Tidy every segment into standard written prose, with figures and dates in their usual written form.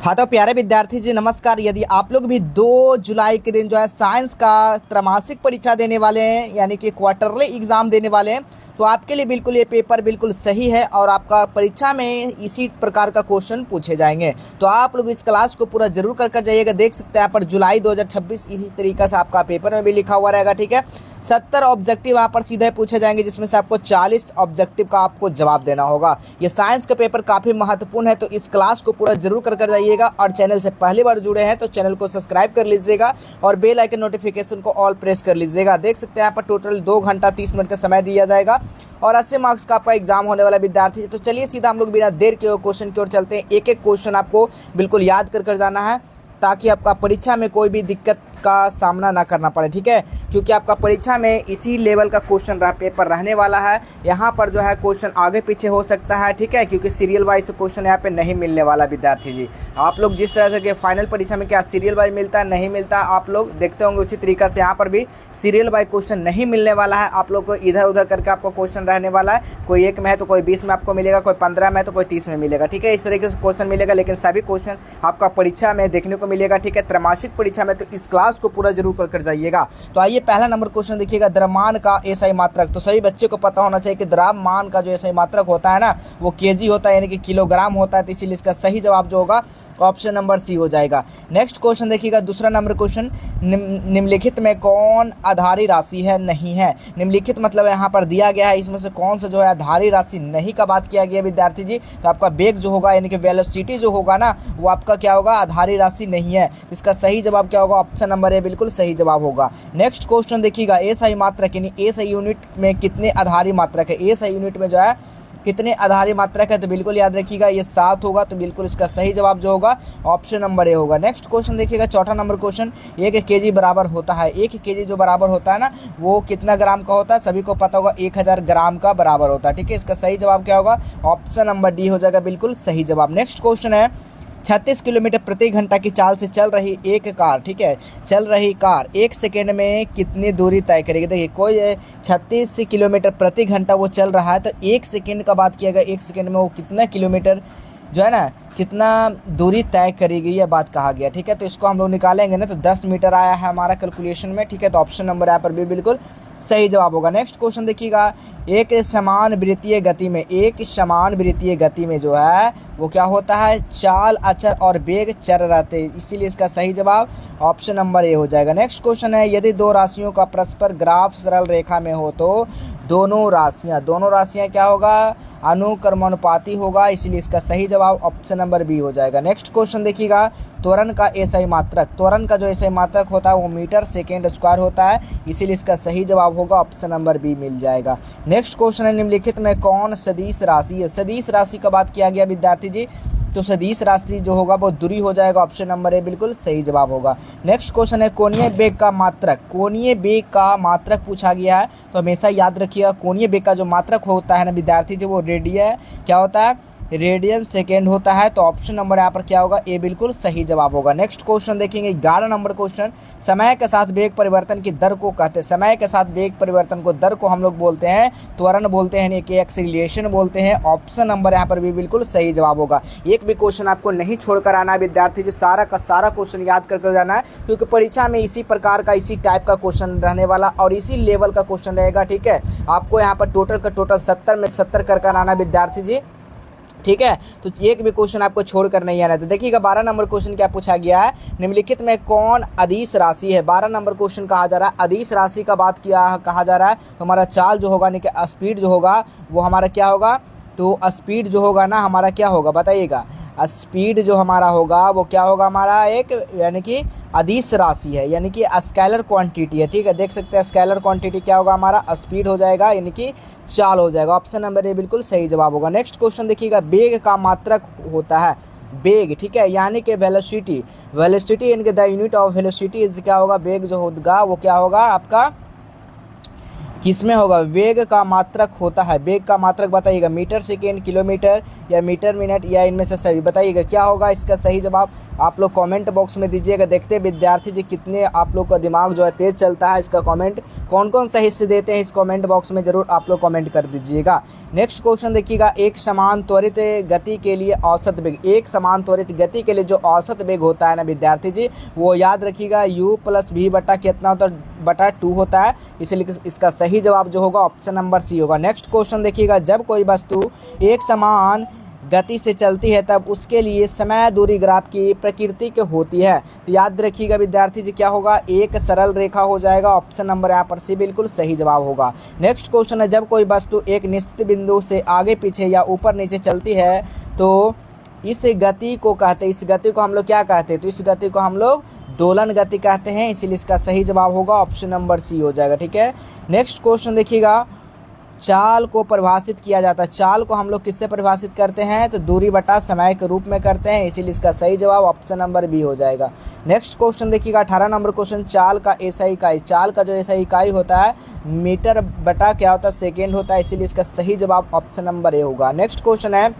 हाँ तो प्यारे विद्यार्थी जी नमस्कार। यदि आप लोग भी 2 जुलाई के दिन जो है साइंस का त्रैमासिक परीक्षा देने वाले हैं यानी कि क्वार्टरली एग्ज़ाम देने वाले हैं तो आपके लिए बिल्कुल ये पेपर बिल्कुल सही है और आपका परीक्षा में इसी प्रकार का क्वेश्चन पूछे जाएंगे। तो आप लोग इस क्लास को पूरा जरूर कर जाइएगा। देख सकते हैं यहाँ पर जुलाई 2026 इसी तरीके से आपका पेपर में भी लिखा हुआ रहेगा। ठीक है, 70 ऑब्जेक्टिव यहाँ पर सीधे पूछे जाएंगे जिसमें से आपको 40 ऑब्जेक्टिव का आपको जवाब देना होगा। ये साइंस का पेपर काफ़ी महत्वपूर्ण है तो इस क्लास को पूरा जरूर कर जाइएगा। और चैनल से पहली बार जुड़े हैं तो चैनल को सब्सक्राइब कर लीजिएगा और बेल आइकन नोटिफिकेशन को ऑल प्रेस कर लीजिएगा। देख सकते हैं यहाँ पर टोटल 2 घंटा 30 मिनट का समय दिया जाएगा और 80 मार्क्स का आपका एग्जाम होने वाला विद्यार्थी है। तो चलिए सीधा हम लोग बिना देर के क्वेश्चन की ओर चलते हैं। एक एक क्वेश्चन आपको बिल्कुल याद कर जाना है ताकि आपका परीक्षा में कोई भी दिक्कत का सामना ना करना पड़े। ठीक है, क्योंकि आपका परीक्षा में इसी लेवल का क्वेश्चन पेपर रहने वाला है। यहाँ पर जो है क्वेश्चन आगे पीछे हो सकता है। ठीक है, क्योंकि सीरियल वाइज क्वेश्चन यहाँ पे नहीं मिलने वाला विद्यार्थी जी। आप लोग जिस तरह से कि फाइनल परीक्षा में क्या सीरियल वाइज मिलता है नहीं मिलता आप लोग देखते होंगे, उसी तरीके से यहाँ पर भी सीरियल वाइज क्वेश्चन नहीं मिलने वाला है। आप लोग को इधर उधर करके आपको क्वेश्चन रहने वाला है। कोई 1 में है तो कोई 20 में आपको मिलेगा, कोई 15 में है तो कोई 30 में मिलेगा। ठीक है, इस तरीके से क्वेश्चन मिलेगा, लेकिन सभी क्वेश्चन आपका परीक्षा में देखने को मिलेगा। ठीक है, त्रैमासिक परीक्षा में, तो इस क्लास को पूरा जरूर कर जाइएगा। तो आइए पहला नंबर क्वेश्चन देखिएगा, द्रव्यमान का एसआई मात्रक। तो सभी बच्चे को पता होना चाहिए कि द्रव्यमान का जो एसआई मात्रक होता है ना वो केजी होता है यानी कि किलोग्राम होता है। तो इसीलिए इसका सही जवाब जो होगा ऑप्शन नंबर सी हो जाएगा। नेक्स्ट क्वेश्चन देखिएगा, दूसरा नंबर क्वेश्चन, निम्नलिखित में कौन आधारी राशि है नहीं है। निम्नलिखित मतलब यहाँ पर दिया गया है, इसमें से कौन सा जो है आधारी राशि नहीं का बात किया गया विद्यार्थी जी। तो आपका वेग जो होगा यानी कि वेलोसिटी जो होगा ना वो आपका क्या होगा, आधारी राशि नहीं है। तो इसका सही जवाब क्या होगा, ऑप्शन नंबर ए बिल्कुल सही जवाब होगा। नेक्स्ट क्वेश्चन देखिएगा, एसआई मात्रक यानी एसआई यूनिट में कितने आधारी मात्रक है। एसआई यूनिट में जो है कितने आधारी मात्रक है, तो बिल्कुल याद रखिएगा ये 7 होगा। तो बिल्कुल इसका सही जवाब जो होगा ऑप्शन नंबर ए होगा। नेक्स्ट क्वेश्चन देखिएगा, चौथा नंबर क्वेश्चन, 1 केजी बराबर होता है। 1 केजी जो बराबर होता है ना वो कितना ग्राम का होता है, सभी को पता होगा 1000 ग्राम का बराबर होता है। ठीक है, इसका सही जवाब क्या होगा, ऑप्शन नंबर डी हो जाएगा बिल्कुल सही जवाब। नेक्स्ट क्वेश्चन है, 36 किलोमीटर प्रति घंटा की चाल से चल रही एक कार, ठीक है, चल रही कार 1 सेकेंड में कितनी दूरी तय करेगी। देखिए कोई 36 किलोमीटर प्रति घंटा वो चल रहा है तो 1 सेकेंड का बात किया गया, 1 सेकेंड में वो कितना किलोमीटर जो है ना कितना दूरी तय करेगी यह बात कहा गया। ठीक है, तो इसको हम लोग निकालेंगे ना तो 10 मीटर आया है हमारा कैलकुलेशन में। ठीक है, तो ऑप्शन नंबर यहाँ पर भी बिल्कुल सही जवाब होगा। नेक्स्ट क्वेश्चन देखिएगा, एक समान वृत्तीय गति में, एक समान वृत्तीय गति में जो है वो क्या होता है, चाल अचर और वेग चर रहते हैं। इसीलिए इसका सही जवाब ऑप्शन नंबर ए हो जाएगा। नेक्स्ट क्वेश्चन है, यदि 2 राशियों का परस्पर ग्राफ सरल रेखा में हो तो दोनों राशियां क्या होगा, अनुक्रमानुपाती होगा। इसीलिए इसका सही जवाब ऑप्शन नंबर बी हो जाएगा। नेक्स्ट क्वेश्चन देखिएगा, त्वरण का एसआई मात्रक, त्वरण का जो एसआई मात्रक होता है वो मीटर सेकेंड स्क्वायर होता है। इसीलिए इसका सही जवाब होगा ऑप्शन नंबर बी मिल जाएगा। नेक्स्ट क्वेश्चन है, निम्नलिखित में कौन सदिश राशि है। सदिश राशि का बात किया गया विद्यार्थी जी, तो सदिश राशि जो होगा वो दूरी हो जाएगा। ऑप्शन नंबर ए बिल्कुल सही जवाब होगा। नेक्स्ट क्वेश्चन है, कोणीय वेग का मात्रक, कोणीय वेग का मात्रक पूछा गया है। तो हमेशा याद रखिएगा कोणीय वेग का जो मात्रक होता है ना विद्यार्थी जी वो रेडियन क्या होता है, रेडियन सेकेंड होता है। तो ऑप्शन नंबर यहाँ पर क्या होगा, ए बिल्कुल सही जवाब होगा। नेक्स्ट क्वेश्चन देखेंगे, 11 नंबर क्वेश्चन, समय के साथ वेग परिवर्तन की दर को कहते हैं। समय के साथ वेग परिवर्तन को दर को हम लोग बोलते हैं त्वरण बोलते हैं, कि एक्सीलरेशन बोलते हैं। ऑप्शन नंबर यहाँ पर भी बिल्कुल सही जवाब होगा। एक भी क्वेश्चन आपको नहीं छोड़कर आना है विद्यार्थी जी, सारा का सारा क्वेश्चन याद कर जाना है क्योंकि परीक्षा में इसी प्रकार का इसी टाइप का क्वेश्चन रहने वाला और इसी लेवल का क्वेश्चन रहेगा। ठीक है, आपको यहाँ पर टोटल का टोटल 70 में 70 कर आना विद्यार्थी जी। ठीक है, तो एक भी क्वेश्चन आपको छोड़कर नहीं आना है। तो देखिएगा 12 नंबर क्वेश्चन क्या पूछा गया है, निम्नलिखित में कौन अदिश राशि है। 12 नंबर क्वेश्चन कहा जा रहा है अदिश राशि का बात कहा जा रहा है। तो हमारा चाल जो होगा यानी कि स्पीड जो होगा वो हमारा क्या होगा, तो स्पीड जो होगा ना हमारा क्या होगा बताइएगा, स्पीड जो हमारा होगा वो क्या होगा, हमारा एक यानी कि अदिश राशि है यानी कि स्केलर क्वांटिटी है। ठीक है, देख सकते हैं स्केलर क्वांटिटी क्या होगा, हमारा स्पीड हो जाएगा यानी कि चाल हो जाएगा। ऑप्शन नंबर ए बिल्कुल सही जवाब होगा। नेक्स्ट क्वेश्चन देखिएगा, वेग का मात्रक होता है वेग, ठीक है, यानी कि वेलोसिटी, वेलोसिटी यानी कि the unit of velocity is क्या होगा, वेग जो होगा वो क्या होगा आपका किसमें होगा? वेग का मात्रक होता है। वेग का मात्रक बताइएगा, मीटर सेकेंड, किलोमीटर या मीटर मिनट या इनमें से सभी बताइएगा क्या होगा इसका सही जवाब। आप लोग कमेंट बॉक्स में दीजिएगा। देखते हैं विद्यार्थी जी कितने आप लोग का दिमाग जो है तेज़ चलता है। इसका कमेंट कौन कौन सही से देते हैं इस कमेंट बॉक्स में ज़रूर आप लोग कमेंट कर दीजिएगा। नेक्स्ट क्वेश्चन देखिएगा, एक समान त्वरित गति के लिए औसत वेग। एक समान त्वरित गति के लिए जो औसत वेग होता है ना विद्यार्थी जी, वो याद रखिएगा u + v बटा कितना होता है? बटा 2 होता है। इसलिए इसका सही जवाब जो होगा ऑप्शन नंबर सी होगा। नेक्स्ट क्वेश्चन देखिएगा, जब कोई वस्तु एक समान गति से चलती है तब उसके लिए समय दूरी ग्राफ की प्रकृति के होती है। तो याद रखिएगा विद्यार्थी जी क्या होगा? एक सरल रेखा हो जाएगा। ऑप्शन नंबर यहाँ पर सी बिल्कुल सही जवाब होगा। नेक्स्ट क्वेश्चन है, जब कोई वस्तु एक निश्चित बिंदु से आगे पीछे या ऊपर नीचे चलती है तो इस गति को कहते हैं, इस गति को हम लोग क्या कहते हैं? तो इस गति को हम लोग दोलन गति कहते हैं। इसीलिए इसका सही जवाब होगा ऑप्शन नंबर सी हो जाएगा। ठीक है। नेक्स्ट क्वेश्चन देखिएगा, चाल को परिभाषित किया जाता है। चाल को हम लोग किससे परिभाषित करते हैं? तो दूरी बटा समय के रूप में करते हैं। इसीलिए इसका सही जवाब ऑप्शन नंबर बी हो जाएगा। नेक्स्ट क्वेश्चन देखिएगा, 18 नंबर क्वेश्चन, चाल का एसआई इकाई। चाल का जो एसआई इकाई होता है मीटर बटा क्या होता है? सेकेंड होता है। इसीलिए इसका सही जवाब ऑप्शन नंबर ए होगा। नेक्स्ट क्वेश्चन है,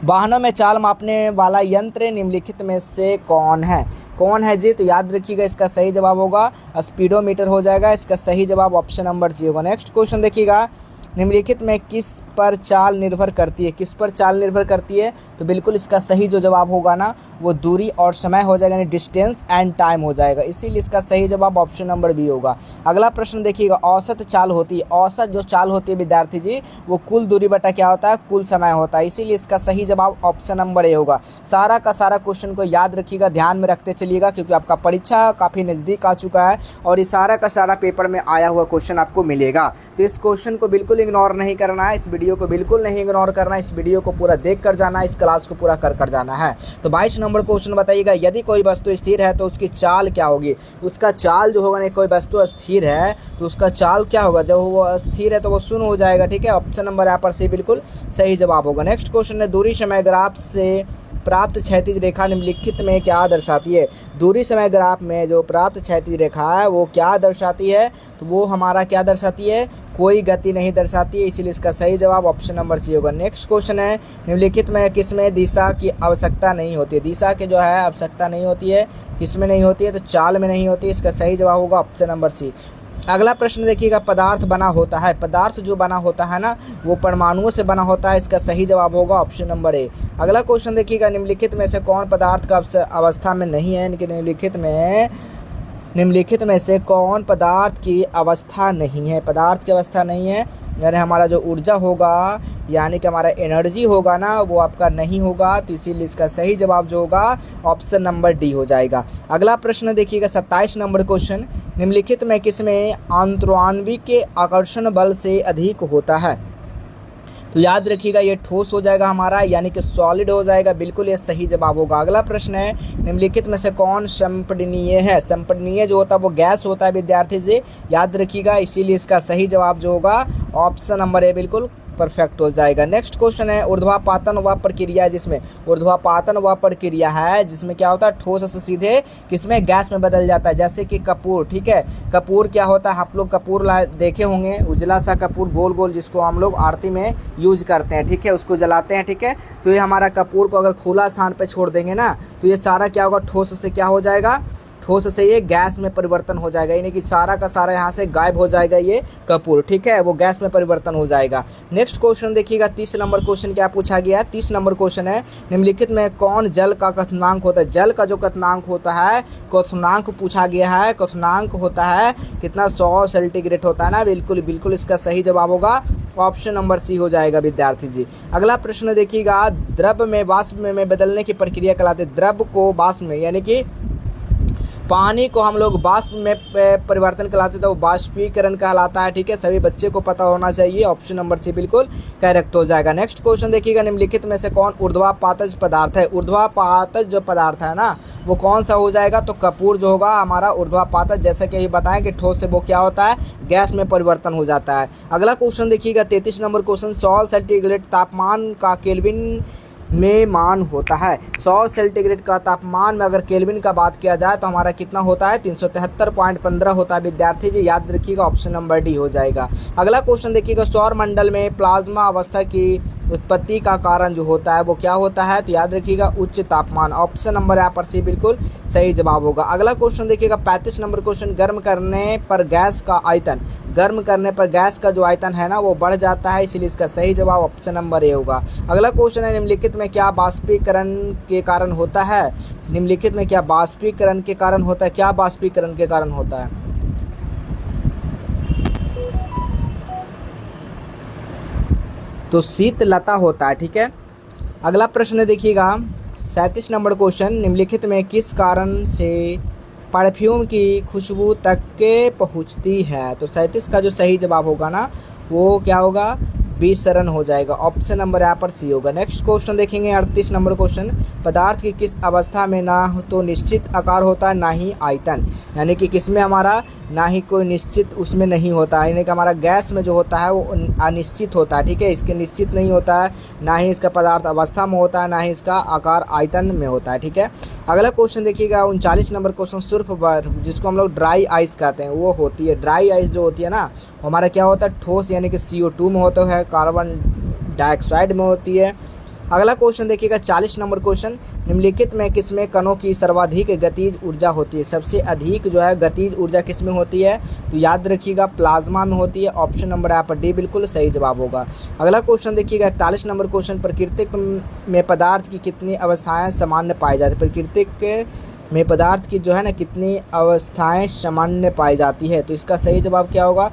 वाहनों में चाल मापने वाला यंत्र निम्नलिखित में से कौन है? कौन है जी? तो याद रखिएगा इसका सही जवाब होगा स्पीडोमीटर हो जाएगा। इसका सही जवाब ऑप्शन नंबर सी होगा। नेक्स्ट क्वेश्चन देखिएगा, निम्नलिखित में किस पर चाल निर्भर करती है? किस पर चाल निर्भर करती है? तो बिल्कुल इसका सही जो जवाब होगा ना वो दूरी और समय हो जाएगा, यानी डिस्टेंस एंड टाइम हो जाएगा। इसीलिए इसका सही जवाब ऑप्शन नंबर बी होगा। अगला प्रश्न देखिएगा, औसत चाल होती है। औसत जो चाल होती है विद्यार्थी जी वो कुल दूरी बटा क्या होता है? कुल समय होता है। इसीलिए इसका सही जवाब ऑप्शन नंबर ए होगा। सारा का सारा क्वेश्चन को याद रखिएगा, ध्यान में रखते चलिएगा, क्योंकि आपका परीक्षा काफ़ी नज़दीक आ चुका है और ये सारा का सारा पेपर में आया हुआ क्वेश्चन आपको मिलेगा। तो इस क्वेश्चन को बिल्कुल इग्नोर नहीं करना है, इस वीडियो को बिल्कुल नहीं इग्नोर करना है, इस वीडियो को पूरा देख कर जाना है, इस क्लास को पूरा कर जाना है। तो 22 नंबर क्वेश्चन बताइएगा, यदि कोई वस्तु स्थिर है तो उसकी चाल क्या होगी? उसका चाल जो होगा ना, कोई वस्तु स्थिर है तो उसका चाल क्या होगा? जब वो स्थिर है तो वो शून्य हो जाएगा। ठीक है। ऑप्शन नंबर यहाँ पर सी बिल्कुल सही जवाब होगा। नेक्स्ट क्वेश्चन है, दूरी समय ग्राफ से प्राप्त क्षैतिज रेखा निम्नलिखित में क्या दर्शाती है? दूरी समय ग्राफ में जो प्राप्त क्षैतिज रेखा है वो क्या दर्शाती है? तो वो हमारा क्या दर्शाती है? कोई गति नहीं दर्शाती है। इसीलिए इसका सही जवाब ऑप्शन नंबर सी होगा। नेक्स्ट क्वेश्चन है, निम्नलिखित में किसमें दिशा की आवश्यकता नहीं होती है? दिशा की जो है आवश्यकता नहीं होती है, किसमें नहीं होती है? तो चाल में नहीं होती है। इसका सही जवाब होगा ऑप्शन नंबर सी। अगला प्रश्न देखिएगा, पदार्थ बना होता है। पदार्थ जो बना होता है ना वो परमाणुओं से बना होता है। इसका सही जवाब होगा ऑप्शन नंबर ए। अगला क्वेश्चन देखिएगा, निम्नलिखित में से कौन पदार्थ का अवस्था में नहीं है? यानी कि निम्नलिखित में से कौन पदार्थ की अवस्था नहीं है? पदार्थ की अवस्था नहीं है यानी हमारा जो ऊर्जा होगा, यानी कि हमारा एनर्जी होगा ना वो आपका नहीं होगा। तो इसीलिए इसका सही जवाब जो होगा ऑप्शन नंबर डी हो जाएगा। अगला प्रश्न देखिएगा, 27 नंबर क्वेश्चन, निम्नलिखित में किसमें आंतराण्विक आकर्षण बल से अधिक होता है? तो याद रखिएगा ये ठोस हो जाएगा हमारा, यानी कि सॉलिड हो जाएगा। बिल्कुल ये सही जवाब होगा। अगला प्रश्न है, निम्नलिखित में से कौन संपीडनीय है? संपीडनीय जो होता है वो गैस होता है विद्यार्थी जी, याद रखिएगा। इसीलिए इसका सही जवाब जो होगा ऑप्शन नंबर ए बिल्कुल परफेक्ट हो जाएगा। नेक्स्ट क्वेश्चन है, ऊर्ध्वापातन वह प्रक्रिया जिसमें ऊर्ध्वापातन वह प्रक्रिया है जिसमें क्या होता है? ठोस से सीधे किसमें? गैस में बदल जाता है। जैसे कि कपूर। ठीक है। कपूर क्या होता है? आप लोग कपूर देखे होंगे, उजला सा कपूर गोल गोल, जिसको हम लोग आरती में यूज करते हैं। ठीक है। उसको जलाते हैं। ठीक है। तो ये हमारा कपूर को अगर खुला स्थान पर छोड़ देंगे ना तो ये सारा क्या होगा? ठोस से क्या हो जाएगा? ठोस से ये गैस में परिवर्तन हो जाएगा, यानी कि सारा का सारा यहाँ से गायब हो जाएगा ये कपूर। ठीक है। वो गैस में परिवर्तन हो जाएगा। नेक्स्ट क्वेश्चन देखिएगा, 30 नंबर क्वेश्चन क्या पूछा गया है? 30 नंबर क्वेश्चन है, निम्नलिखित में कौन जल का क्वथनांक होता है? जल का जो क्वथनांक होता है, क्वथनांक पूछा गया है। क्वथनांक होता है कितना? 100 सेंटीग्रेड होता है ना। बिल्कुल इसका सही जवाब होगा ऑप्शन नंबर सी हो जाएगा विद्यार्थी जी। अगला प्रश्न देखिएगा, द्रव में वाष्प में बदलने की प्रक्रिया कहलाते हैं। द्रव को वाष्प में, यानी कि पानी को हम लोग वाष्प में परिवर्तन कहलाते हैं, तो वाष्पीकरण कहलाता है। ठीक है। सभी बच्चे को पता होना चाहिए। ऑप्शन नंबर सी बिल्कुल करेक्ट हो जाएगा। नेक्स्ट क्वेश्चन देखिएगा, निम्नलिखित में से कौन ऊर्ध्वापातज पदार्थ है? ऊर्ध्वापातज जो पदार्थ है ना वो कौन सा हो जाएगा? तो कपूर जो होगा हमारा ऊर्ध्वापातज। जैसे कि बताएं कि ठोस से वो क्या होता है? गैस में परिवर्तन हो जाता है। अगला क्वेश्चन देखिएगा, 33 नंबर क्वेश्चन, 100 सेंटीग्रेड तापमान का केल्विन में मान होता है। 100 सेंटीग्रेड का तापमान में अगर केल्विन का बात किया जाए तो हमारा कितना होता है, 373.15 होता है। विद्यार्थी जी याद रखिएगा, ऑप्शन नंबर डी हो जाएगा। अगला क्वेश्चन देखिएगा, सौर मंडल में प्लाज्मा अवस्था की उत्पत्ति का कारण जो होता है वो क्या होता है, तो याद रखिएगा उच्च तापमान। ऑप्शन नंबर यहाँ पर सी बिल्कुल सही जवाब होगा। अगला क्वेश्चन देखिएगा 35 नंबर क्वेश्चन, गर्म करने पर गैस का आयतन, गर्म करने पर गैस का जो आयतन है ना वो बढ़ जाता है, इसलिए इसका सही जवाब ऑप्शन नंबर ए होगा। अगला क्वेश्चन है, निम्नलिखित में क्या बाष्पीकरण के कारण होता है, निम्नलिखित में क्या बाष्पीकरण के कारण होता है, क्या बाष्पीकरण के कारण होता है, तो शीतलता होता है। ठीक है, अगला प्रश्न देखिएगा 37 नंबर क्वेश्चन, निम्नलिखित में किस कारण से परफ्यूम की खुशबू तक के पहुंचती है, तो 37 का जो सही जवाब होगा ना वो क्या होगा, विसरण हो जाएगा। ऑप्शन नंबर यहाँ पर सी होगा। नेक्स्ट क्वेश्चन देखेंगे 38 नंबर क्वेश्चन, पदार्थ की किस अवस्था में ना तो निश्चित आकार होता है ना ही आयतन, यानी कि किसमें हमारा ना ही कोई निश्चित उसमें नहीं होता है, यानी कि हमारा गैस में जो होता है वो अनिश्चित होता है। ठीक है, इसके निश्चित नहीं होता है, ना ही इसका पदार्थ अवस्था में होता है, ना ही इसका आकार आयतन में होता है। ठीक है, अगला क्वेश्चन देखिएगा 39 नंबर क्वेश्चन, सुर्ख बर्फ जिसको हम लोग ड्राई आइस कहते हैं वो होती है, ड्राई आइस जो होती है ना हमारा क्या होता है, ठोस यानी कि CO2 में होता है, कार्बन डाइऑक्साइड में होती है। अगला क्वेश्चन देखिएगा 40 नंबर क्वेश्चन, निम्नलिखित में किसमें कणों की सर्वाधिक गतिज ऊर्जा होती है, सबसे अधिक जो है गतिज ऊर्जा किसमें होती है, तो याद रखिएगा प्लाज्मा में होती है। ऑप्शन नंबर यहाँ पर डी बिल्कुल सही जवाब होगा। अगला क्वेश्चन देखिएगा 41 नंबर क्वेश्चन, प्रकृतिक में पदार्थ की कितनी अवस्थाएं सामान्य पाई जाती है, प्रकृतिक में पदार्थ की जो है ना कितनी अवस्थाएं सामान्य पाई जाती है, तो इसका सही जवाब क्या होगा,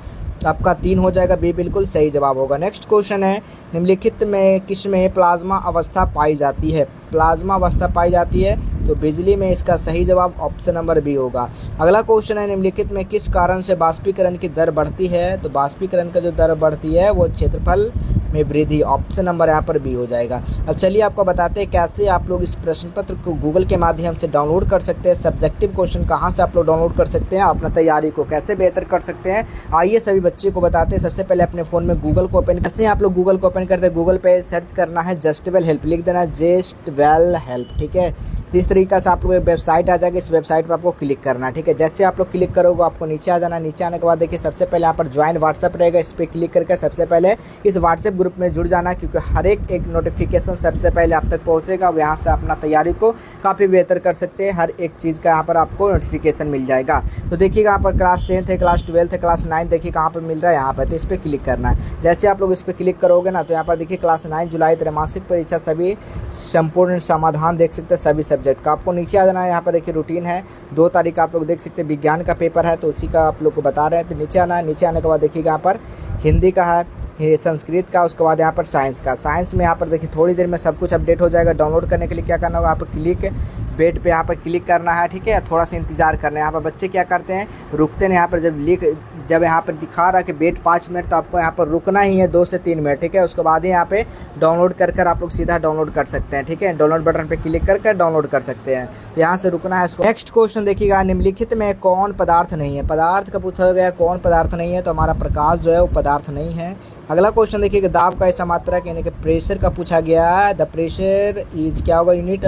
आपका 3 हो जाएगा, बी बिल्कुल सही जवाब होगा। नेक्स्ट क्वेश्चन है, निम्नलिखित में किसमें प्लाज्मा अवस्था पाई जाती है, प्लाज्मा अवस्था पाई जाती है, तो बिजली में, इसका सही जवाब ऑप्शन नंबर बी होगा। अगला क्वेश्चन है, निम्नलिखित में किस कारण से बाष्पीकरण की दर बढ़ती है, तो बाष्पीकरण का जो दर बढ़ती है वो क्षेत्रफल में वृद्धि। ऑप्शन नंबर यहाँ पर बी हो जाएगा। अब चलिए आपको बताते हैं कैसे आप लोग इस प्रश्न पत्र को गूगल के माध्यम से डाउनलोड कर सकते हैं, सब्जेक्टिव क्वेश्चन कहाँ से आप लोग डाउनलोड कर सकते हैं, अपना तैयारी को कैसे बेहतर कर सकते हैं। आइए सभी बच्चे को बताते हैं। सबसे पहले अपने फ़ोन में गूगल को ओपन, कैसे आप लोग गूगल को ओपन करते हैं, गूगल पे सर्च करना है जस्ट वेल हेल्प, लिख देना जस्ट वेल हेल्प। ठीक है, तो इस तरीके से आप लोग वेबसाइट आ जाएगी, इस वेबसाइट पर आपको क्लिक करना है। ठीक है, जैसे आप लोग क्लिक करोगे आपको नीचे आ जाना, नीचे आने के बाद देखिए सबसे पहले यहाँ पर ज्वाइन व्हाट्सएप रहेगा, इस पर क्लिक करके सबसे पहले इस व्हाट्सएप ग्रुप में जुड़ जाना, क्योंकि हर एक नोटिफिकेशन सबसे पहले आप तक पहुँचेगा। यहाँ से अपना तैयारी को काफ़ी बेहतर कर सकते हैं, हर एक चीज़ का यहाँ पर आपको नोटिफिकेशन मिल जाएगा। तो देखिएगा यहाँ पर क्लास 10th है, क्लास 12th है, क्लास 9 देखिए कहाँ पर मिल रहा है, यहाँ पर, तो इस पर क्लिक करना है। जैसे आप लोग इस पर क्लिक करोगे ना तो यहाँ पर देखिए क्लास 9 जुलाई त्रैमासिक परीक्षा सभी संपूर्ण समाधान देख सकते हैं सभी सब्जेक्ट का। आपको नीचे आ जाना है, यहाँ पर देखिए रूटीन है, 2 तारीख आप लोग देख सकते हैं, विज्ञान का पेपर है तो उसी का आप लोग को बता रहे हैं। तो नीचे आना है, नीचे आने के बाद देखिएगा यहाँ पर हिंदी का है, ये संस्कृत का, उसके बाद यहाँ पर साइंस का। साइंस में यहाँ पर देखिए थोड़ी देर में सब कुछ अपडेट हो जाएगा। डाउनलोड करने के लिए क्या करना होगा, यहाँ पर क्लिक बेट पे यहाँ पर क्लिक करना है। ठीक है, थोड़ा सा इंतजार करना है। यहाँ पर बच्चे क्या करते हैं, रुकते हैं। यहाँ पर जब यहाँ पर दिखा रहा है कि वेट 5 मिनट, तो आपको यहाँ पर रुकना ही है 2 से 3 मिनट। ठीक है, उसके बाद ही यहाँ पे डाउनलोड कर आप लोग सीधा डाउनलोड कर सकते हैं। ठीक है, डाउनलोड बटन पे क्लिक कर डाउनलोड कर सकते हैं, तो यहाँ से रुकना है इसको। नेक्स्ट क्वेश्चन देखिएगा, निम्नलिखित में कौन पदार्थ नहीं है, पदार्थ का पूछा गया कौन पदार्थ नहीं है, तो हमारा प्रकाश जो है वो पदार्थ नहीं है। अगला क्वेश्चन देखिएगा, दाब का ऐसा मात्रक यानी कि प्रेशर का पूछा गया है, द प्रेशर इज क्या होगा, यूनिट,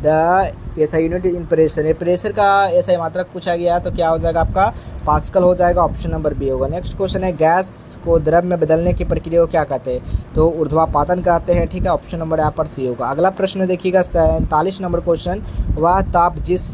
द ऐसा यूनिट इन प्रेशर, प्रेशर का ऐसा मात्रक पूछा गया है तो क्या हो जाएगा आपका पास्कल हो जाएगा। ऑप्शन नंबर बी होगा। नेक्स्ट क्वेश्चन है, गैस को द्रव में बदलने की प्रक्रिया को क्या कहते हैं, तो ऊर्ध्वापातन कहते हैं। ठीक है, ऑप्शन नंबर यहाँ पर सी होगा। अगला प्रश्न देखिएगा 47 नंबर क्वेश्चन, वह ताप जिस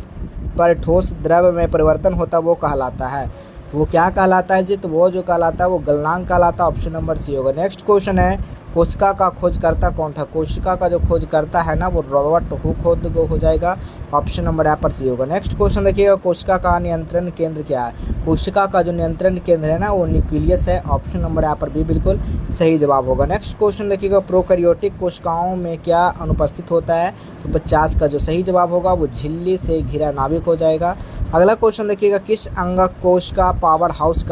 पर ठोस द्रव में परिवर्तन होता है वो कहलाता है, वो क्या कहलाता है जी, तो वो जो कहलाता है वो गलनांक कहलाता है। ऑप्शन नंबर सी होगा। नेक्स्ट क्वेश्चन है, कोशिका का खोजकर्ता कौन था, कोशिका का जो खोजकर्ता है ना वो रॉबर्ट हुक हो जाएगा। ऑप्शन नंबर यहाँ पर सी होगा। नेक्स्ट क्वेश्चन देखिएगा, कोशिका का नियंत्रण केंद्र क्या है, कोशिका का जो नियंत्रण केंद्र है ना वो न्यूक्लियस है। ऑप्शन नंबर यहाँ पर भी बिल्कुल सही जवाब होगा। नेक्स्ट क्वेश्चन देखिएगा, प्रोकैरियोटिक कोशिकाओं में क्या अनुपस्थित होता है, तो 50 का जो सही जवाब होगा वो झिल्ली से घिरा नाभिक हो जाएगा। अगला क्वेश्चन देखिएगा, किस अंगक कोश का पावर हाउस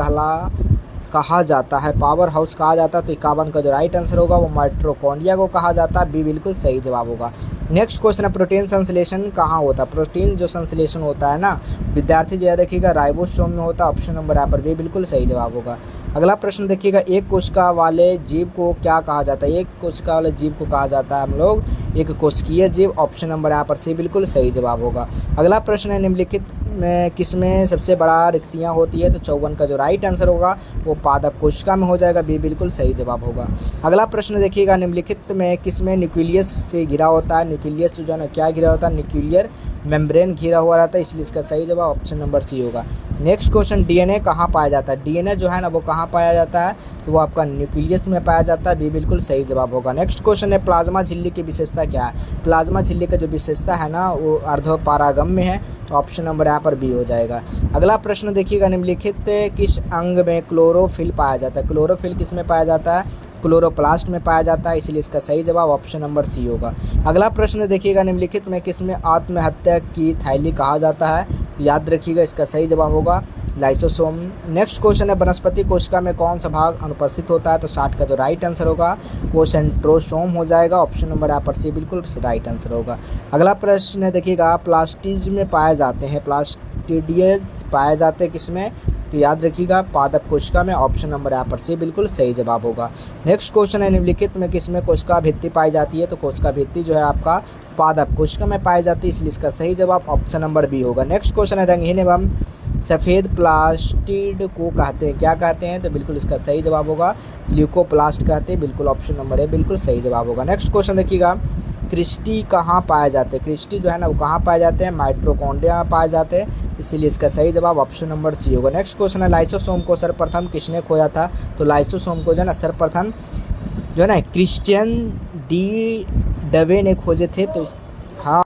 कहा जाता है, पावर हाउस कहा जाता है, तो 51 का जो राइट आंसर होगा वो माइटोकॉन्ड्रिया को कहा जाता है। बी बिल्कुल सही जवाब होगा। नेक्स्ट क्वेश्चन है, प्रोटीन संश्लेषण कहाँ होता है, प्रोटीन जो संश्लेषण होता है ना विद्यार्थी जी देखिएगा राइबोसोम में होता है। ऑप्शन नंबर यहाँ पर बी बिल्कुल सही जवाब होगा। अगला प्रश्न देखिएगा, एक कोशिका वाले जीव को क्या कहा जाता है? एक कोशिका वाले जीव को कहा जाता है हम लोग एक कोशिकीय जीव। ऑप्शन नंबर यहाँ पर सी बिल्कुल सही जवाब होगा। अगला प्रश्न है, निम्नलिखित में किसमें सबसे बड़ा रिक्तियाँ होती है? तो 54 का जो राइट आंसर होगा वो पादप कोशिका में हो जाएगा, बी बिल्कुल सही जवाब होगा। अगला प्रश्न देखिएगा, निम्नलिखित में किसमें न्यूक्लियस से घिरा होता है? न्यूक्लियस जो है ना क्या घिरा होता है? न्यूक्लियर मेम्ब्रेन घिरा हुआ रहता है, इसलिए इसका सही जवाब ऑप्शन नंबर सी होगा। नेक्स्ट क्वेश्चन, डीएनए कहाँ पाया जाता है? डीएनए जो है ना वो कहाँ पाया जाता है? तो वो आपका न्यूक्लियस में पाया जाता है, बी बिल्कुल सही जवाब होगा। नेक्स्ट क्वेश्चन है, प्लाज्मा झिल्ली की विशेषता क्या है? प्लाज्मा झिल्ली का जो विशेषता है ना वो अर्धपारागम्य है, तो ऑप्शन नंबर यहाँ पर बी हो जाएगा। अगला प्रश्न देखिएगा, निम्नलिखित किस अंग में क्लोरोफिल पाया जाता है? क्लोरोफिल किस में पाया जाता है? क्लोरोप्लास्ट में पाया जाता है, इसलिए इसका सही जवाब ऑप्शन नंबर सी होगा। अगला प्रश्न देखिएगा, निम्नलिखित में किसमें आत्महत्या की थैली कहा जाता है? याद रखिएगा, इसका सही जवाब होगा लाइसोसोम। नेक्स्ट क्वेश्चन है, वनस्पति कोशिका में कौन सा भाग अनुपस्थित होता है? तो 60 का जो राइट आंसर होगा वो सेंट्रोसोम हो जाएगा, ऑप्शन नंबर यहाँ पर सी बिल्कुल राइट आंसर होगा। अगला प्रश्न देखिएगा, प्लास्टिज में पाए जाते हैं, प्लास्टिडियस पाए जाते हैं किसमें? तो याद रखिएगा पादप कोशिका में, ऑप्शन नंबर यहाँ पर सी बिल्कुल सही जवाब होगा। नेक्स्ट क्वेश्चन है, निम्नलिखित में किसमें कोशिका भित्ति पाई जाती है? तो कोशिका भित्ति जो है आपका पादप कोशिका में पाई जाती है, इसलिए इसका सही जवाब ऑप्शन नंबर बी होगा। नेक्स्ट क्वेश्चन है, रंगहीन एवं सफ़ेद प्लास्टिड को कहते हैं, क्या कहते हैं? तो बिल्कुल इसका सही जवाब होगा ल्यूकोप्लास्ट कहते हैं, बिल्कुल ऑप्शन नंबर ए बिल्कुल सही जवाब होगा। नेक्स्ट क्वेश्चन देखिएगा, क्रिस्टी कहाँ पाए जाते हैं? क्रिस्टी जो है ना वो कहाँ पाए जाते हैं? माइटोकॉन्ड्रिया में पाए जाते हैं, इसीलिए इसका सही जवाब ऑप्शन नंबर सी होगा। नेक्स्ट क्वेश्चन है, लाइसोसोम को सर्वप्रथम किसने खोजा था? तो लाइसोसोम को जो है ना सर्वप्रथम जो है ना क्रिश्चियन डी डवे ने खोजे थे, तो हाँ